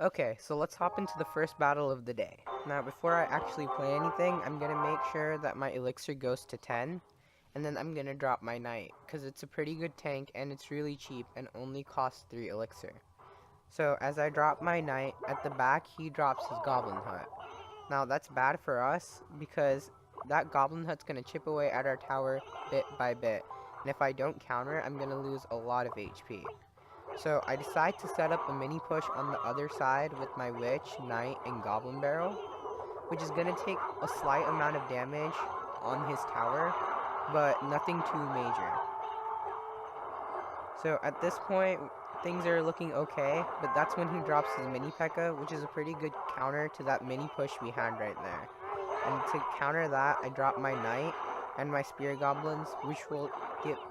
Okay, so let's hop into the first battle of the day. Now, before I actually play anything, I'm gonna make sure that my elixir goes to 10, and then I'm gonna drop my knight, because it's a pretty good tank, and it's really cheap, and only costs 3 elixir. So, as I drop my knight, at the back, he drops his goblin hut. Now, that's bad for us, because that goblin hut's gonna chip away at our tower bit by bit, and if I don't counter, I'm gonna lose a lot of HP. So I decide to set up a mini push on the other side with my witch, knight, and goblin barrel, which is going to take a slight amount of damage on his tower, but nothing too major. So at this point, things are looking okay, but that's when he drops his mini P.E.K.K.A, which is a pretty good counter to that mini push we had right there. And to counter that, I drop my knight and my spear goblins, which will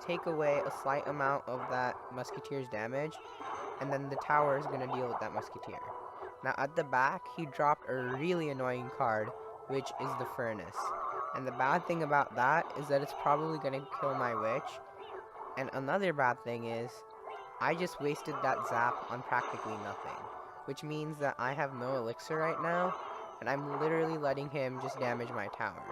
take away a slight amount of that musketeer's damage, and then the tower is going to deal with that musketeer. Now at the back, he dropped a really annoying card, which is the furnace. And the bad thing about that is that it's probably going to kill my witch. And another bad thing is, I just wasted that zap on practically nothing, which means that I have no elixir right now, and I'm literally letting him just damage my tower.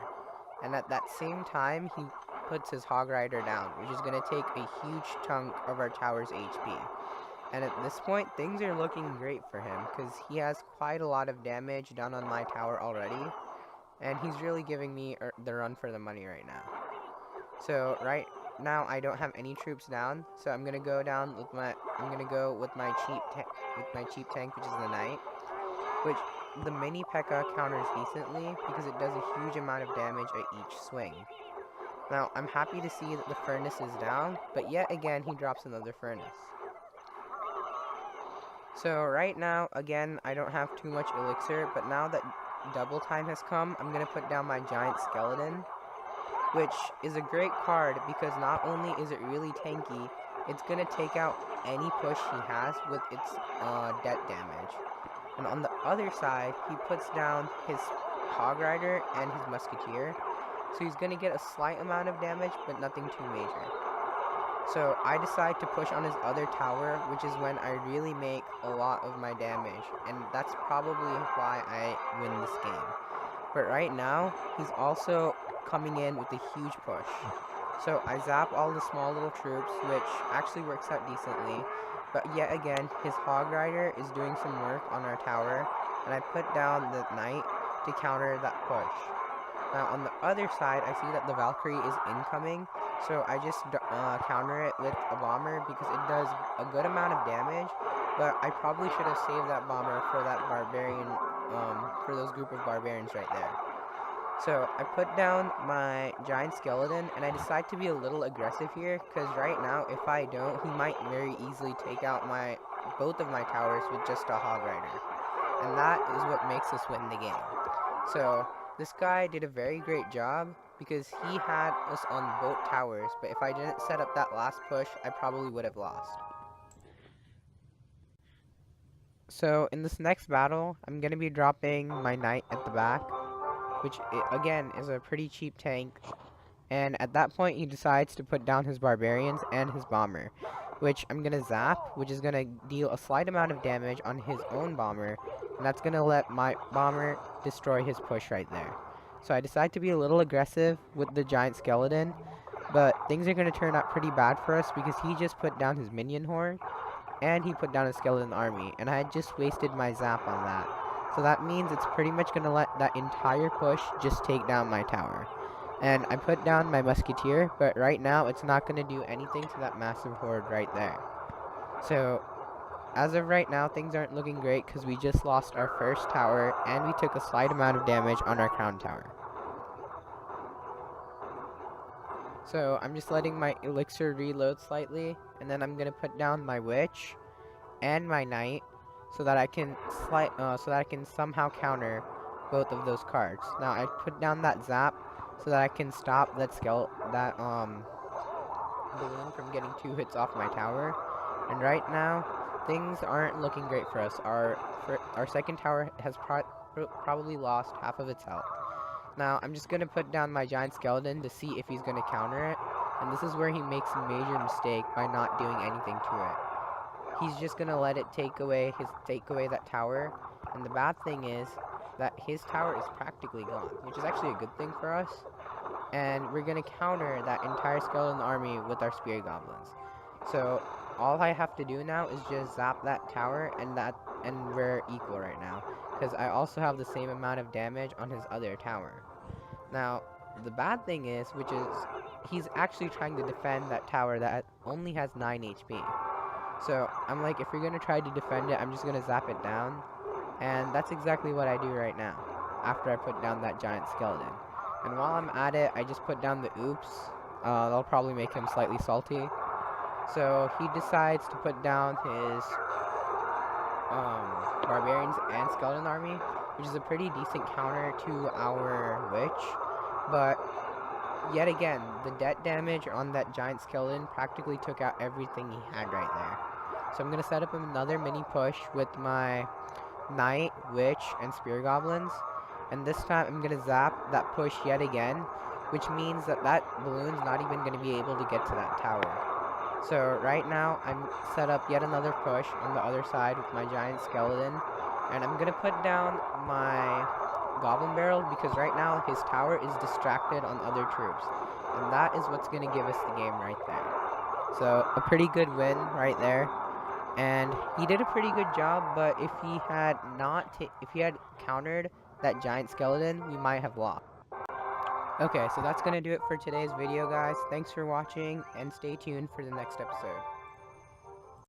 And at that same time, he puts his Hog Rider down, which is going to take a huge chunk of our tower's HP. And at this point, things are looking great for him, because he has quite a lot of damage done on my tower already, and he's really giving me the run for the money right now. So right now, I don't have any troops down, so I'm gonna go down with my cheap tank, which is the knight, which the mini P.E.K.K.A counters decently because it does a huge amount of damage at each swing. Now, I'm happy to see that the furnace is down, but yet again, he drops another furnace. So right now, again, I don't have too much elixir, but now that double time has come, I'm going to put down my giant skeleton, which is a great card because not only is it really tanky, it's going to take out any push he has with its debt damage. And on the other side, he puts down his Hog Rider and his Musketeer, so he's going to get a slight amount of damage, but nothing too major. So I decide to push on his other tower, which is when I really make a lot of my damage, and that's probably why I win this game. But right now, he's also coming in with a huge push. So I zap all the small little troops, which actually works out decently, but yet again, his Hog Rider is doing some work on our tower, and I put down the Knight to counter that push. Now on the other side, I see that the Valkyrie is incoming, so I just counter it with a bomber because it does a good amount of damage, but I probably should have saved that bomber for that barbarian, for those group of barbarians right there. So I put down my giant skeleton, and I decide to be a little aggressive here, because right now, if I don't, he might very easily take out both of my towers with just a Hog Rider. And that is what makes us win the game. So this guy did a very great job, because he had us on both towers, but if I didn't set up that last push, I probably would have lost. So in this next battle, I'm going to be dropping my knight at the back, which again is a pretty cheap tank, and at that point he decides to put down his barbarians and his bomber, which I'm gonna zap, which is gonna deal a slight amount of damage on his own bomber, and that's gonna let my bomber destroy his push right there. So I decide to be a little aggressive with the giant skeleton, but things are gonna turn out pretty bad for us because he just put down his minion horde and he put down a skeleton army, and I had just wasted my zap on that. So that means it's pretty much going to let that entire push just take down my tower. And I put down my musketeer, but right now it's not going to do anything to that massive horde right there. So as of right now, things aren't looking great because we just lost our first tower and we took a slight amount of damage on our crown tower. So I'm just letting my elixir reload slightly, and then I'm going to put down my witch and my knight, so that I can somehow counter both of those cards. Now I put down that zap so that I can stop that balloon from getting 2 hits off my tower. And right now, things aren't looking great for us. Our second tower has probably lost half of its health. Now I'm just gonna put down my giant skeleton to see if he's gonna counter it. And this is where he makes a major mistake by not doing anything to it. He's just gonna let it take away that tower, and the bad thing is that his tower is practically gone, which is actually a good thing for us. And we're gonna counter that entire skeleton army with our spear goblins. So all I have to do now is just zap that tower, and we're equal right now, because I also have the same amount of damage on his other tower. Now the bad thing is, which is he's actually trying to defend that tower that only has 9 HP. So I'm like, if you're gonna try to defend it, I'm just gonna zap it down. And that's exactly what I do right now, after I put down that giant skeleton. And while I'm at it, I just put down the oops. That'll probably make him slightly salty. So he decides to put down his barbarians and skeleton army, which is a pretty decent counter to our witch. But yet again, the debt damage on that giant skeleton practically took out everything he had right there. So I'm going to set up another mini push with my knight, witch, and spear goblins. And this time I'm going to zap that push yet again, which means that that balloon's not even going to be able to get to that tower. So right now I'm set up yet another push on the other side with my giant skeleton. And I'm going to put down my goblin barrel because right now his tower is distracted on other troops, and that is what's going to give us the game right there. So a pretty good win right there, and he did a pretty good job. But if he had countered that giant skeleton, we might have lost. Okay, so that's going to do it for today's video, guys. Thanks for watching, and stay tuned for the next episode.